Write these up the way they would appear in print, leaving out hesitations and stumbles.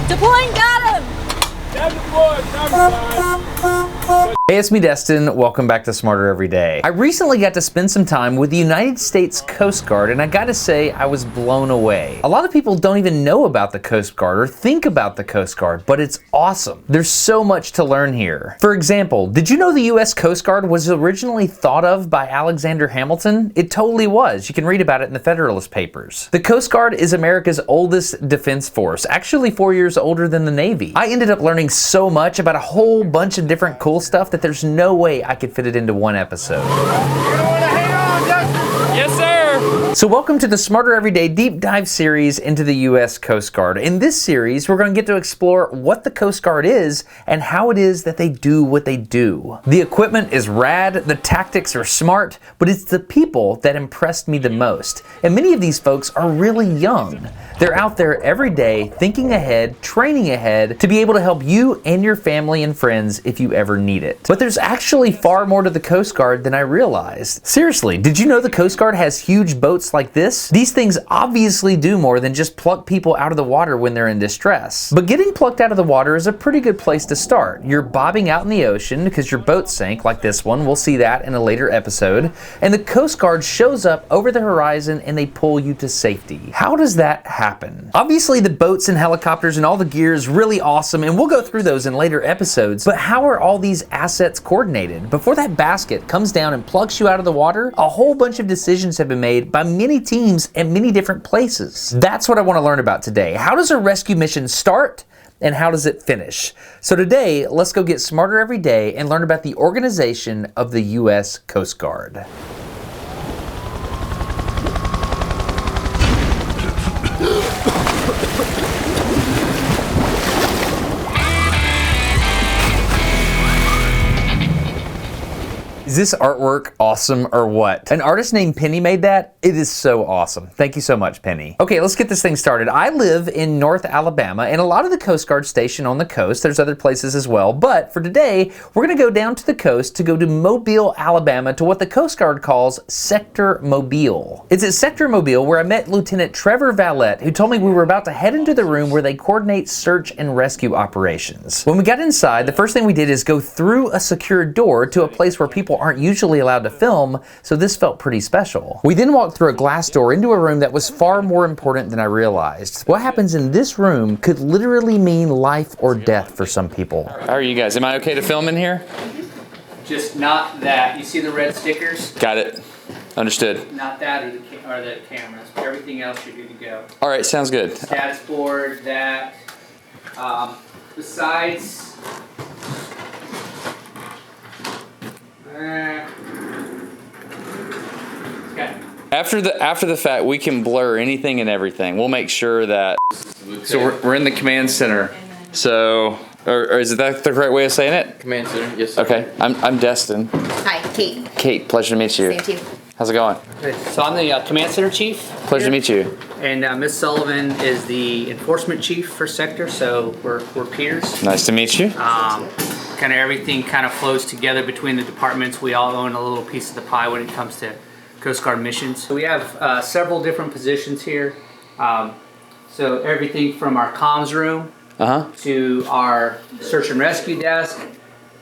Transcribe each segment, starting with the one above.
Deploying, got him! Hey, it's me, Destin. Welcome back to Smarter Every Day. I recently got to spend some time with the United States Coast Guard, and I gotta say, I was blown away. A lot of people don't even know about the Coast Guard or think about the Coast Guard, but it's awesome. There's so much to learn here. For example, did you know the US Coast Guard was originally thought of by Alexander Hamilton? It totally was. You can read about it in the Federalist Papers. The Coast Guard is America's oldest defense force, actually 4 years older than the Navy. I ended up learning so much about a whole bunch of different cool stuff that there's no way I could fit it into one episode. You're gonna wanna hang on, Destin! Yes, sir! So welcome to the Smarter Everyday Deep Dive series into the US Coast Guard. In this series, we're going to get to explore what the Coast Guard is and how it is that they do what they do. The equipment is rad, the tactics are smart, but it's the people that impressed me the most. And many of these folks are really young. They're out there every day thinking ahead, training ahead to be able to help you and your family and friends if you ever need it. But there's actually far more to the Coast Guard than I realized. Seriously, did you know the Coast Guard has huge boats like this? These things obviously do more than just pluck people out of the water when they're in distress. But getting plucked out of the water is a pretty good place to start. You're bobbing out in the ocean because your boat sank, like this one. We'll see that in a later episode. And the Coast Guard shows up over the horizon and they pull you to safety. How does that happen? Obviously, the boats and helicopters and all the gear is really awesome, and we'll go through those in later episodes, but how are all these assets coordinated? Before that basket comes down and plucks you out of the water, a whole bunch of decisions have been made by many teams at many different places. That's what I want to learn about today. How does a rescue mission start? And how does it finish? So today, let's go get smarter every day and learn about the organization of the US Coast Guard. Is this artwork awesome or what? An artist named Penny made that? It is so awesome. Thank you so much, Penny. Okay, let's get this thing started. I live in North Alabama, and a lot of the Coast Guard station on the coast. There's other places as well, but for today, we're gonna go down to the coast to go to Mobile, Alabama, to what the Coast Guard calls Sector Mobile. It's at Sector Mobile where I met Lieutenant Trevor Valette, who told me we were about to head into the room where they coordinate search and rescue operations. When we got inside, the first thing we did is go through a secured door to a place where people aren't usually allowed to film, so this felt pretty special. We then walked through a glass door into a room that was far more important than I realized. What happens in this room could literally mean life or death for some people. How are you guys? Am I okay to film in here? Just not that. You see the red stickers? Got it. Understood. Not that or the cameras. Everything else you're good to go. All right, sounds good. Status board, that. Besides... Okay. After the fact, we can blur anything and everything. We'll make sure that. So we're in the command center. So, or is that the correct way of saying it? Command center, yes, sir. Okay, I'm Destin. Hi, Kate. Kate, pleasure to meet you. Same to you. How's it going? So I'm the command center chief. Pleasure to meet you. And Miss Sullivan is the enforcement chief for sector. So we're peers. Nice to meet you. Kind of everything kind of flows together between the departments. We all own a little piece of the pie when it comes to Coast Guard missions. So we have several different positions here. So everything from our comms room to our search and rescue desk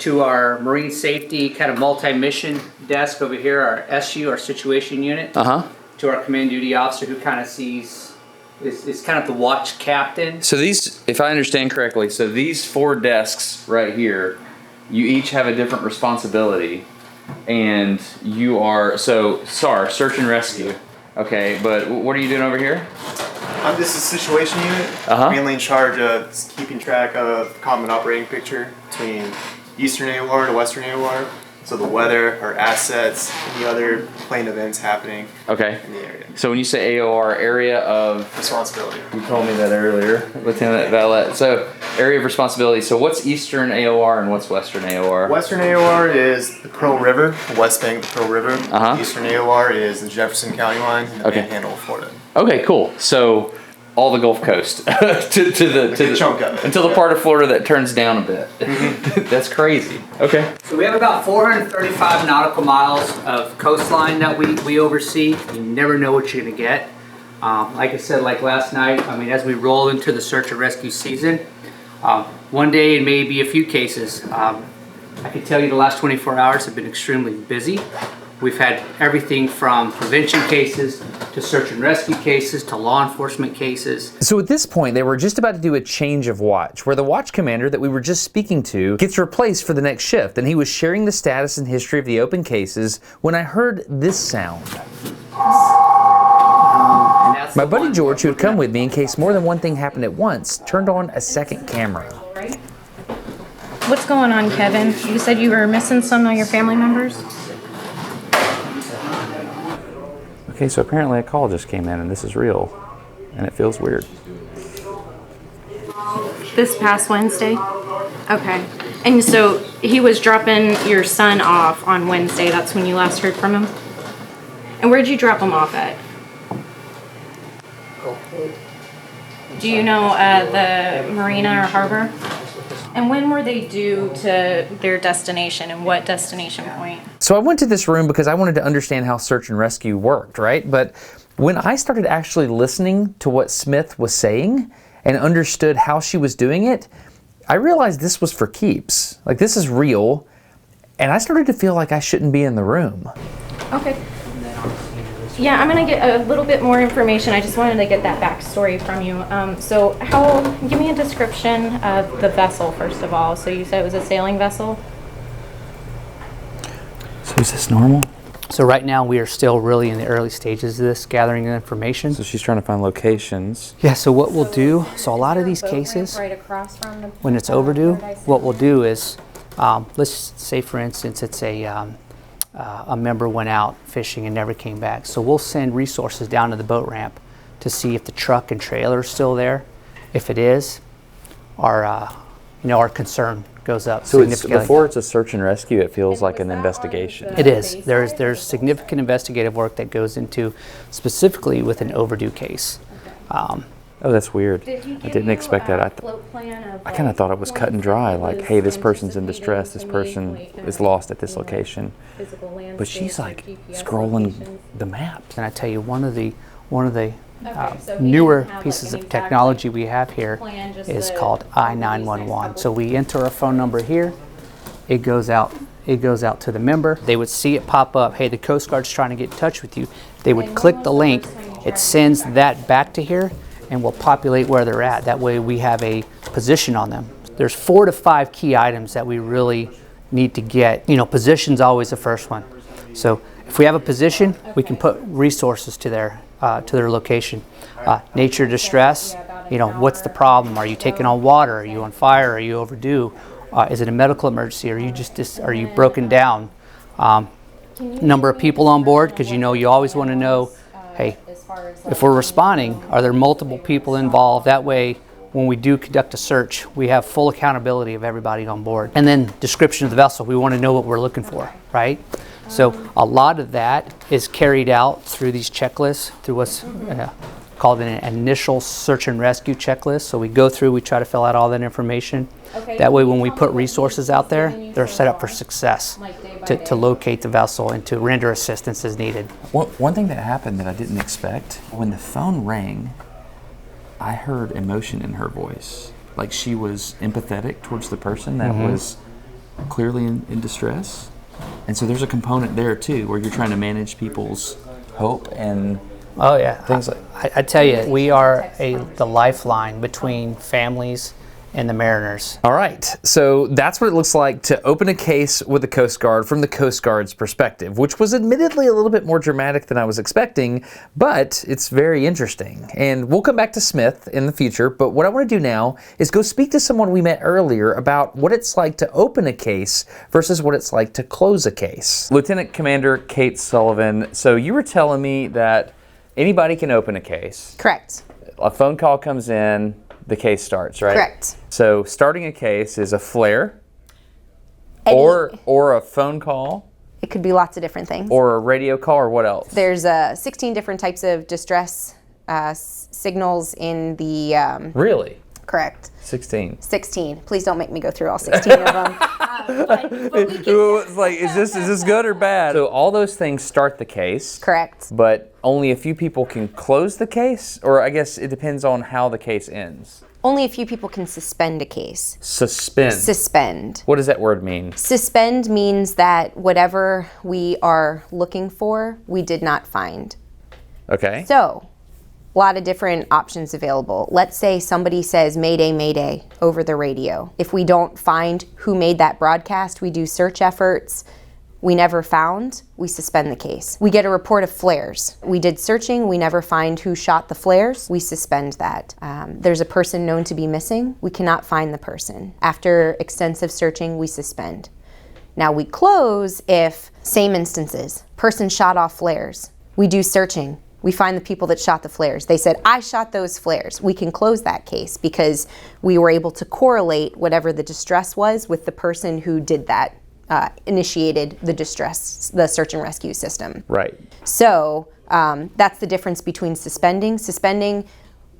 to our marine safety kind of multi-mission desk over here, our SU, our situation unit, to our command duty officer who kind of is kind of the watch captain. So these, if I understand correctly, so these 4 desks right here, you each have a different responsibility, and you are, so SAR, search and rescue. Okay, but what are you doing over here? This is situation unit, mainly in charge of keeping track of common operating picture between Eastern AOR to Western AOR. So the weather, our assets, any other plane events happening in the area. So when you say AOR, area of responsibility. You told me that earlier, Lieutenant Valette. So area of responsibility. So what's Eastern AOR and what's Western AOR? Western AOR is the Pearl River, the West Bank of the Pearl River. Eastern AOR is the Jefferson County line in the Panhandle of Florida. Okay, cool. So all the Gulf Coast to the chunk of it, until the part of Florida that turns down a bit. That's crazy. Okay. So we have about 435 nautical miles of coastline that we oversee. You never know what you're going to get. Like I said, like last night, I mean, as we roll into the search and rescue season, one day it may be a few cases. I can tell you the last 24 hours have been extremely busy. We've had everything from prevention cases to search and rescue cases to law enforcement cases. So at this point, they were just about to do a change of watch, where the watch commander that we were just speaking to gets replaced for the next shift, and he was sharing the status and history of the open cases when I heard this sound. My buddy George, who had come with me in case more than one thing happened at once, turned on a second camera. What's going on, Kevin? You said you were missing some of your family members? Okay, so apparently a call just came in and this is real, and it feels weird. This past Wednesday? Okay. And so he was dropping your son off on Wednesday. That's when you last heard from him? And where'd you drop him off at? Do you know the marina or harbor? And when were they due to their destination, and what destination point? So I went to this room because I wanted to understand how search and rescue worked, right? But when I started actually listening to what Smith was saying and understood how she was doing it, I realized this was for keeps. Like, this is real, and I started to feel like I shouldn't be in the room. Okay. Yeah, I'm gonna get a little bit more information. I just wanted to get that backstory from you. Give me a description of the vessel, first of all. So you said it was a sailing vessel? So is this normal? So right now we are still really in the early stages of this, gathering the information. So she's trying to find locations. Yeah, so what we'll do, so a lot of these cases, when it's overdue, what we'll do is, let's say for instance, it's a member went out fishing and never came back. So we'll send resources down to the boat ramp to see if the truck and trailer is still there. If it is, our concern goes up significantly. Before it's a search and rescue, it feels like an investigation. It is. There's significant investigative work that goes into specifically with an overdue case. Oh, that's weird. I didn't expect that. I kind of thought it was cut and dry, like, hey, this person's in distress, this person is lost at this location. But she's like scrolling the maps. And I tell you, one of the newer pieces of technology we have here is called I-911. So we enter our phone number here. It goes out to the member. They would see it pop up, hey, the Coast Guard's trying to get in touch with you. They would click the link. It sends that back to here and will populate where they're at. That way we have a position on them. There's 4 to 5 key items that we really need to get. Position's always the first one. So if we have a position, we can put resources to their location. Nature distress, what's the problem? Are you taking on water? Are you on fire? Are you overdue? Is it a medical emergency? Are you broken down? Number of people on board, because you always want to know, hey, if we're responding, are there multiple people involved? That way, when we do conduct a search, we have full accountability of everybody on board. And then description of the vessel, we want to know what we're looking for, right? So a lot of that is carried out through these checklists, through what's called an initial search and rescue checklist. So we go through, we try to fill out all that information. That way when we put resources out there, they're set up for success to locate the vessel and to render assistance as needed. One thing that happened that I didn't expect, when the phone rang, I heard emotion in her voice. Like she was empathetic towards the person that was clearly in distress. And so there's a component there too, where you're trying to manage people's hope and things like. I tell you, we are the lifeline between families and the mariners. All right, so that's what it looks like to open a case with the Coast Guard from the Coast Guard's perspective, which was admittedly a little bit more dramatic than I was expecting, but it's very interesting. And we'll come back to Smith in the future, but what I want to do now is go speak to someone we met earlier about what it's like to open a case versus what it's like to close a case. Lieutenant Commander Kate Sullivan, so you were telling me that anybody can open a case. Correct. A phone call comes in, the case starts, right? Correct. So starting a case is a flare or a phone call. It could be lots of different things. Or a radio call, or what else? There's 16 different types of distress signals in the Really? Correct. 16. 16. Please don't make me go through all 16 of them. It's like, is this good or bad? So all those things start the case. Correct. But only a few people can close the case? Or I guess it depends on how the case ends. Only a few people can suspend a case. Suspend. Suspend. What does that word mean? Suspend means that whatever we are looking for, we did not find. Okay. So, a lot of different options available. Let's say somebody says Mayday, Mayday over the radio. If we don't find who made that broadcast, we do search efforts. We never found, we suspend the case. We get a report of flares. We did searching, we never find who shot the flares, we suspend that. There's a person known to be missing, we cannot find the person. After extensive searching, we suspend. Now we close if, same instances, person shot off flares. We do searching. We find the people that shot the flares. They said, I shot those flares. We can close that case because we were able to correlate whatever the distress was with the person who did that, initiated the search and rescue system. Right. So that's the difference between suspending. Suspending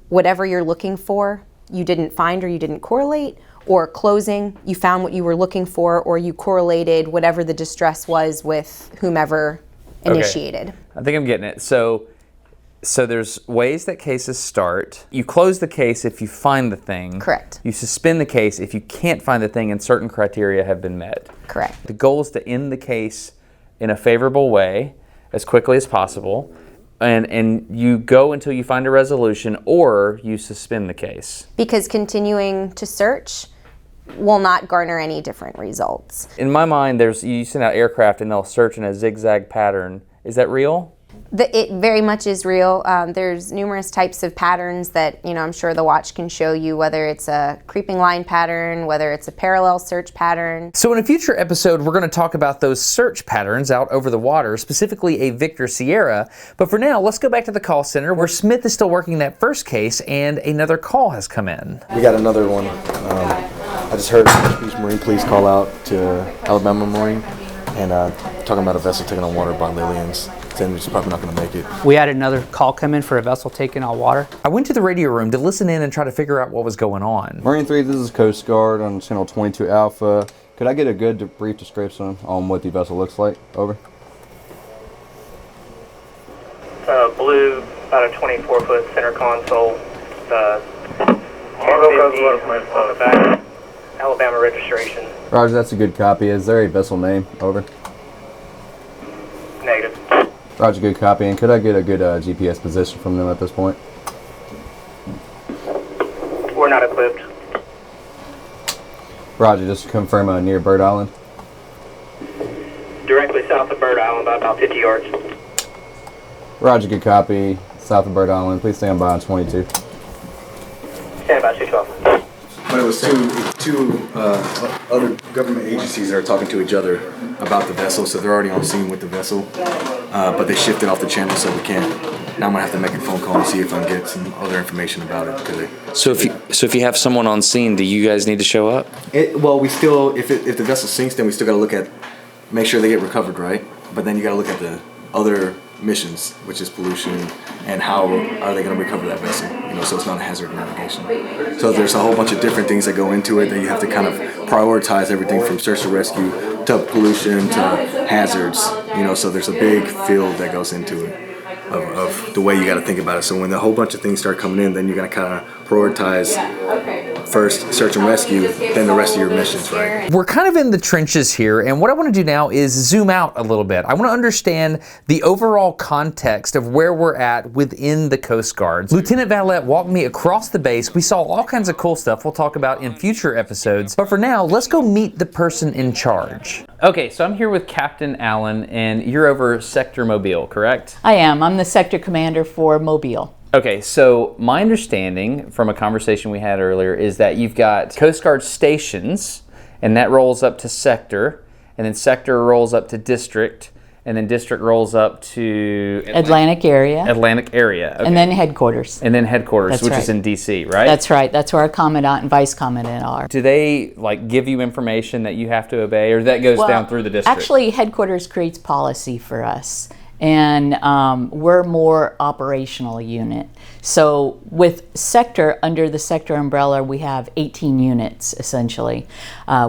whatever you're looking for, you didn't find or you didn't correlate, or closing, you found what you were looking for or you correlated whatever the distress was with whomever initiated. Okay. I think I'm getting it. So there's ways that cases start. You close the case if you find the thing. Correct. You suspend the case if you can't find the thing and certain criteria have been met. Correct. The goal is to end the case in a favorable way as quickly as possible. And you go until you find a resolution or you suspend the case. Because continuing to search will not garner any different results. In my mind, you send out aircraft and they'll search in a zigzag pattern. Is that real? It very much is real. There's numerous types of patterns that, I'm sure the watch can show you, whether it's a creeping line pattern, whether it's a parallel search pattern. So in a future episode, we're going to talk about those search patterns out over the water, specifically a Victor Sierra. But for now, let's go back to the call center where Smith is still working that first case and another call has come in. We got another one. I just heard Beach Marine Police call out to Alabama Marine and talking about a vessel taken on water by Lillian's. Saying it's probably not going to make it. We had another call come in for a vessel taking on water. I went to the radio room to listen in and try to figure out what was going on. Marine 3, this is Coast Guard on channel 22 Alpha. Could I get a good brief description on what the vessel looks like? Over. Blue, about a 24-foot center console. The on the back, Alabama registration. Roger, that's a good copy. Is there a vessel name? Over. Negative. Roger, good copy. And could I get a good GPS position from them at this point? We're not equipped. Roger, just to confirm near Bird Island. Directly south of Bird Island by about 50 yards. Roger, good copy. South of Bird Island. Please stand by on 22. Stand by 212. But it was two other government agencies that are talking to each other about the vessel, so they're already on scene with the vessel. But they shifted off the channel, so we can't. Now I'm gonna have to make a phone call and see if I can get some other information about it. So if you have someone on scene, do you guys need to show up? Well, we still, if the vessel sinks, then we still gotta make sure they get recovered, right? But then you gotta look at the other missions, which is pollution, and how are they going to recover that vessel, so it's not a hazard navigation. So there's a whole bunch of different things that go into it that you have to kind of prioritize everything from search and rescue to pollution to hazards, so there's a big field that goes into it of the way you got to think about it. So when a whole bunch of things start coming in, then you're going to kind of prioritize first search and rescue, then the rest of your missions, right? We're kind of in the trenches here, and what I want to do now is zoom out a little bit. I want to understand the overall context of where we're at within the Coast Guard. Lieutenant Valette walked me across the base. We saw all kinds of cool stuff we'll talk about in future episodes, but for now, let's go meet the person in charge. Okay, so I'm here with Captain Allen, and you're over Sector Mobile, correct? I am. I'm the sector commander for Mobile. Okay, so my understanding from a conversation we had earlier is that you've got Coast Guard stations, and that rolls up to sector, and then sector rolls up to district, and then district rolls up to Atlantic area. Okay. And then headquarters. And then headquarters, That's which right. is in DC, right? That's right. That's where our commandant and vice commandant are. Do they give you information that you have to obey, or that goes down through the district? Actually, headquarters creates policy for us. and we're more operational unit. So with sector, under the sector umbrella, we have 18 units essentially.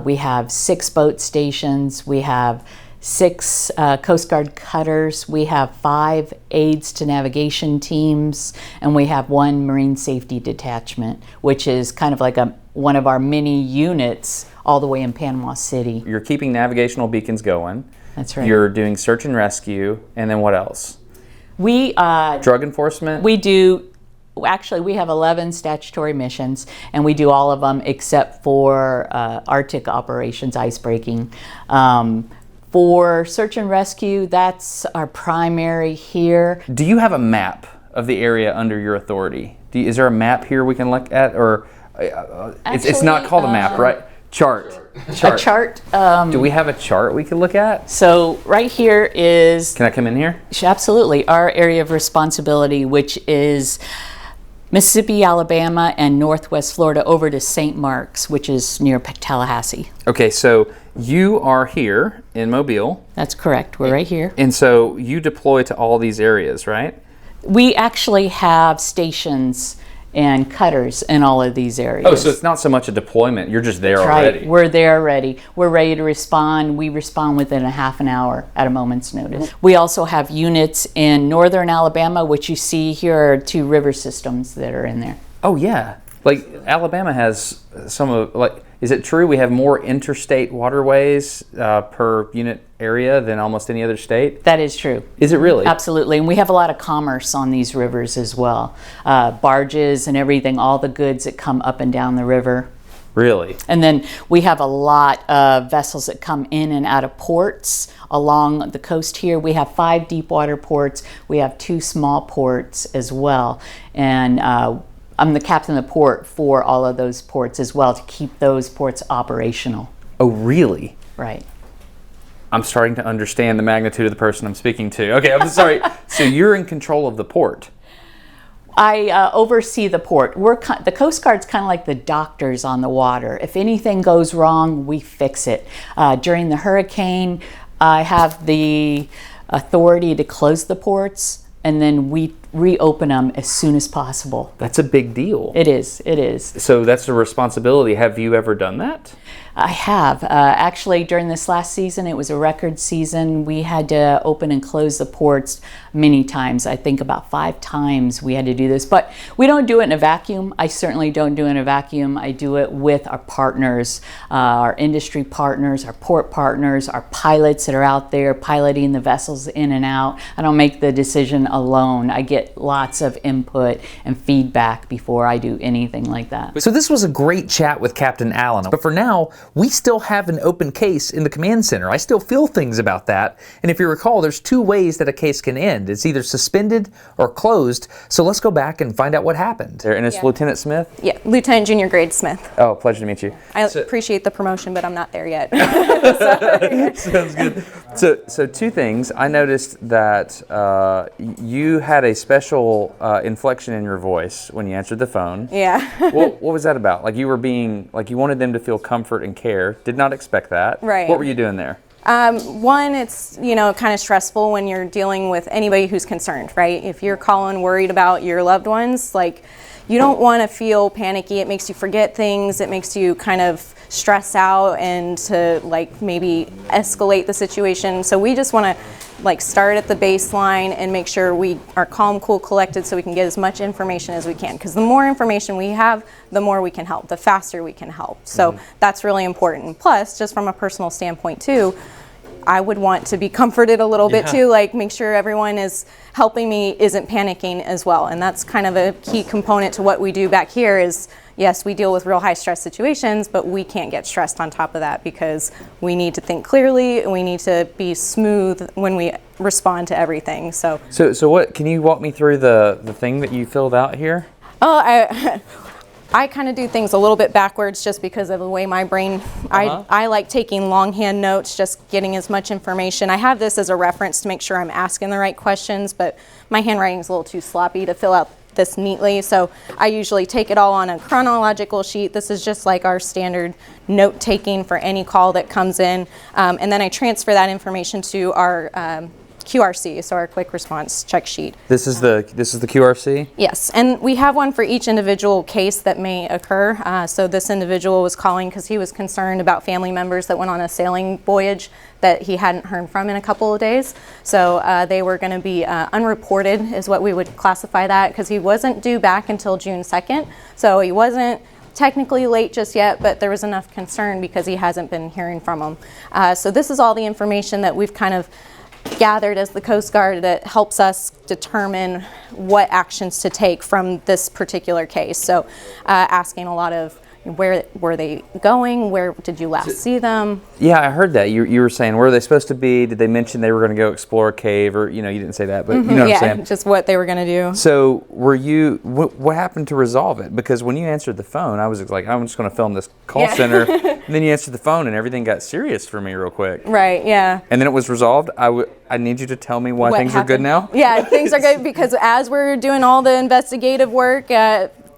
We have 6 boat stations, we have 6 Coast Guard cutters, we have 5 aids to navigation teams, and we have 1 marine safety detachment, which is kind of like one of our mini units all the way in Panama City. You're keeping navigational beacons going. That's right. You're doing search and rescue, and then what else? We drug enforcement? We do. Actually, we have 11 statutory missions, and we do all of them except for Arctic operations, ice breaking. For search and rescue, that's our primary here. Do you have a map of the area under your authority? Is there a map here we can look at, or it's not called a map, right? Chart. A chart. Do we have a chart we can look at? So right here is... Can I come in here? Absolutely. Our area of responsibility, which is Mississippi, Alabama, and Northwest Florida over to St. Mark's, which is near Tallahassee. Okay, so you are here in Mobile. That's correct. We're right here. And so you deploy to all these areas, right? We actually have stations and cutters in all of these areas. Oh, so it's not so much a deployment, you're just there already. Right, we're there already. We're ready to respond. We respond within a half an hour at a moment's notice. We also have units in northern Alabama, which you see here are 2 river systems that are in there. Oh yeah, like Alabama has some of, like, is it true we have more interstate waterways per unit area than almost any other state? That is true. Is it really? Absolutely, and we have a lot of commerce on these rivers as well. Barges and everything, all the goods that come up and down the river. Really? And then we have a lot of vessels that come in and out of ports along the coast here. We have 5 deep water ports. We have 2 small ports as well. And I'm the captain of the port for all of those ports as well to keep those ports operational. Oh, really? Right. I'm starting to understand the magnitude of the person I'm speaking to. Okay, I'm sorry. So you're in control of the port? I oversee the port. The Coast Guard's kind of like the doctors on the water. If anything goes wrong, we fix it. During the hurricane, I have the authority to close the ports, and then we reopen them as soon as possible. That's a big deal. It is, it is. So that's a responsibility. Have you ever done that? I have. Actually, during this last season, it was a record season. We had to open and close the ports many times. I think about 5 times we had to do this. But we don't do it in a vacuum. I certainly don't do it in a vacuum. I do it with our partners, our industry partners, our port partners, our pilots that are out there piloting the vessels in and out. I don't make the decision alone. I get lots of input and feedback before I do anything like that. So this was a great chat with Captain Allen, but for now, we still have an open case in the command center. I still feel things about that. And if you recall, there's 2 ways that a case can end. It's either suspended or closed. So let's go back and find out what happened. And it's Lieutenant Smith? Yeah, Lieutenant Junior Grade Smith. Oh, pleasure to meet you. I appreciate the promotion, but I'm not there yet. Sounds good. So 2 things. I noticed that you had a special inflection in your voice when you answered the phone. Yeah. What was that about? Like you were being, like you wanted them to feel comfort and care. Did not expect that. Right. What were you doing there? One, it's, kind of stressful when you're dealing with anybody who's concerned, right? If you're calling worried about your loved ones, like, you don't want to feel panicky. It makes you forget things. It makes you kind of stress out and to maybe escalate the situation. So we just want to start at the baseline and make sure we are calm, cool, collected so we can get as much information as we can. Because the more information we have, the more we can help, the faster we can help. So that's really important. Plus, just from a personal standpoint too, I would want to be comforted a little bit too, make sure everyone is helping me, isn't panicking as well. And that's kind of a key component to what we do back here is, yes, we deal with real high stress situations, but we can't get stressed on top of that because we need to think clearly and we need to be smooth when we respond to everything. So what, can you walk me through the thing that you filled out here? Oh, I kind of do things a little bit backwards just because of the way my brain, I like taking longhand notes, just getting as much information. I have this as a reference to make sure I'm asking the right questions, but my handwriting is a little too sloppy to fill out this neatly. So I usually take it all on a chronological sheet. This is just like our standard note taking for any call that comes in. And then I transfer that information to our QRC, so our quick response check sheet. This is the QRC? Yes, and we have one for each individual case that may occur. So this individual was calling because he was concerned about family members that went on a sailing voyage that he hadn't heard from in a couple of days. So they were going to be unreported is what we would classify that, because he wasn't due back until June 2nd. So he wasn't technically late just yet, but there was enough concern because he hasn't been hearing from them. So this is all the information that we've kind of gathered as the Coast Guard that helps us determine what actions to take from this particular case. So asking a lot of, where were they going? Where did you last see them? Yeah, I heard that. You were saying, where are they supposed to be? Did they mention they were going to go explore a cave? Or, you didn't say that, but you know what I'm saying? Just what they were going to do. So were you, what happened to resolve it? Because when you answered the phone, I was like, I'm just going to film this call center. And then you answered the phone and everything got serious for me real quick. Right, yeah. And then it was resolved. I need you to tell me why things are good now. Yeah, things are good because as we're doing all the investigative work,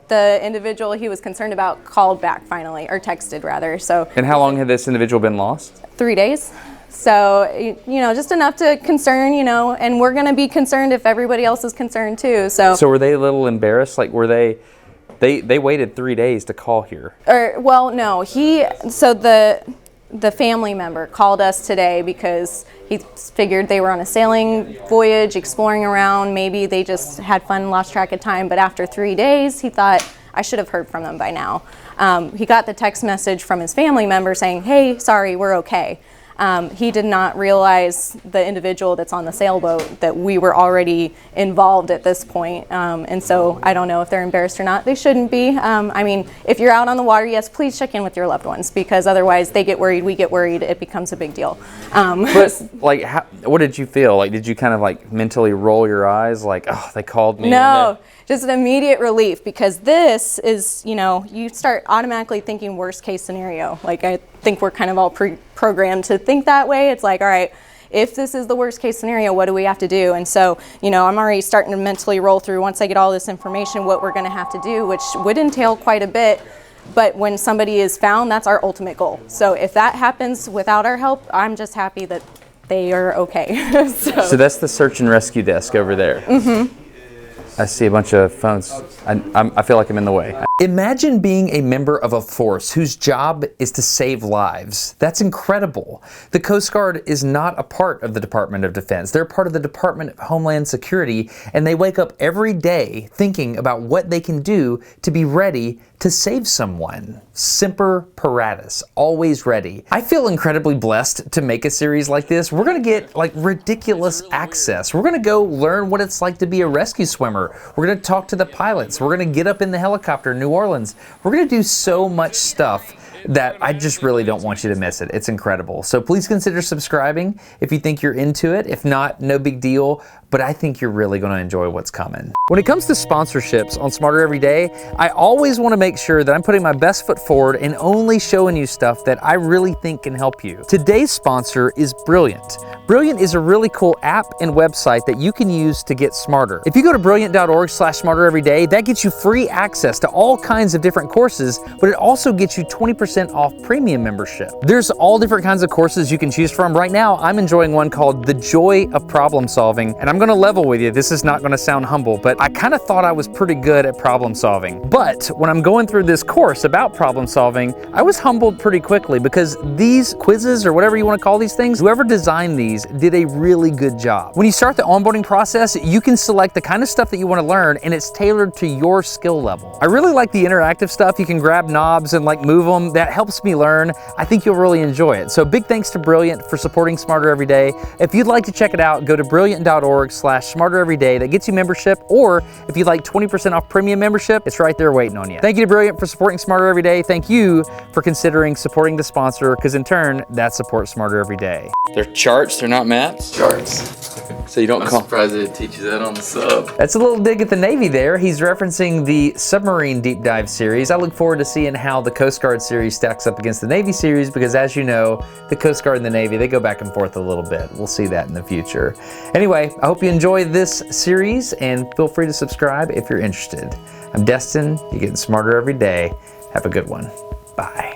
the individual he was concerned about called back finally, or texted rather. So. And how long had this individual been lost? 3 days. So, just enough to concern, and we're going to be concerned if everybody else is concerned too. So were they a little embarrassed? Like, were they waited 3 days to call here? Well, no, the family member called us today because he figured they were on a sailing voyage, exploring around. Maybe they just had fun, lost track of time. But after 3 days, he thought, I should have heard from them by now. He got the text message from his family member saying, hey, sorry, we're okay. He did not realize, the individual that's on the sailboat, that we were already involved at this point. And so I don't know if they're embarrassed or not. They shouldn't be. I mean, if you're out on the water, yes, please check in with your loved ones, because otherwise they get worried, we get worried, it becomes a big deal. But what did you feel? Like, did you kind of like mentally roll your eyes like, oh, they called me? No. Just an immediate relief, because this is, you start automatically thinking worst case scenario. Like, I think we're kind of all programmed to think that way. It's like, all right, if this is the worst case scenario, what do we have to do? And so, I'm already starting to mentally roll through, once I get all this information, what we're going to have to do, which would entail quite a bit. But when somebody is found, that's our ultimate goal. So if that happens without our help, I'm just happy that they are okay. So that's the search and rescue desk over there. Mm-hmm. I see a bunch of phones. I feel like I'm in the way. Imagine being a member of a force whose job is to save lives. That's incredible. The Coast Guard is not a part of the Department of Defense. They're part of the Department of Homeland Security, and they wake up every day thinking about what they can do to be ready to save someone. Semper Paratus, always ready. I feel incredibly blessed to make a series like this. We're gonna get like ridiculous access. We're gonna go learn what it's like to be a rescue swimmer. We're gonna talk to the pilots. We're gonna get up in the helicopter in New Orleans. We're gonna do so much stuff that I just really don't want you to miss it. It's incredible. So please consider subscribing if you think you're into it. If not, no big deal, but I think you're really gonna enjoy what's coming. When it comes to sponsorships on Smarter Every Day, I always wanna make sure that I'm putting my best foot forward and only showing you stuff that I really think can help you. Today's sponsor is Brilliant. Brilliant is a really cool app and website that you can use to get smarter. If you go to brilliant.org/smartereveryday, that gets you free access to all kinds of different courses, but it also gets you 20% off premium membership. There's all different kinds of courses you can choose from. Right now, I'm enjoying one called The Joy of Problem Solving, and I'm gonna level with you. This is not gonna sound humble, but I kind of thought I was pretty good at problem solving. But when I'm going through this course about problem solving, I was humbled pretty quickly, because these quizzes, or whatever you wanna call these things, whoever designed these did a really good job. When you start the onboarding process, you can select the kind of stuff that you wanna learn, and it's tailored to your skill level. I really like the interactive stuff. You can grab knobs and like move them. That helps me learn. I think you'll really enjoy it. So big thanks to Brilliant for supporting Smarter Every Day. If you'd like to check it out, go to brilliant.org/smartereveryday. That gets you membership, or if you'd like 20% off premium membership, it's right there waiting on you. Thank you to Brilliant for supporting Smarter Every Day. Thank you for considering supporting the sponsor, because in turn, that supports Smarter Every Day. They're charts, they're not maps? Charts. So you don't I'm surprised it teaches that on the sub. That's a little dig at the Navy there. He's referencing the submarine deep dive series. I look forward to seeing how the Coast Guard series stacks up against the Navy series, because as you know, the Coast Guard and the Navy, they go back and forth a little bit. We'll see that in the future. Anyway, I hope you enjoy this series, and feel free to subscribe if you're interested. I'm Destin. You're getting smarter every day. Have a good one. Bye.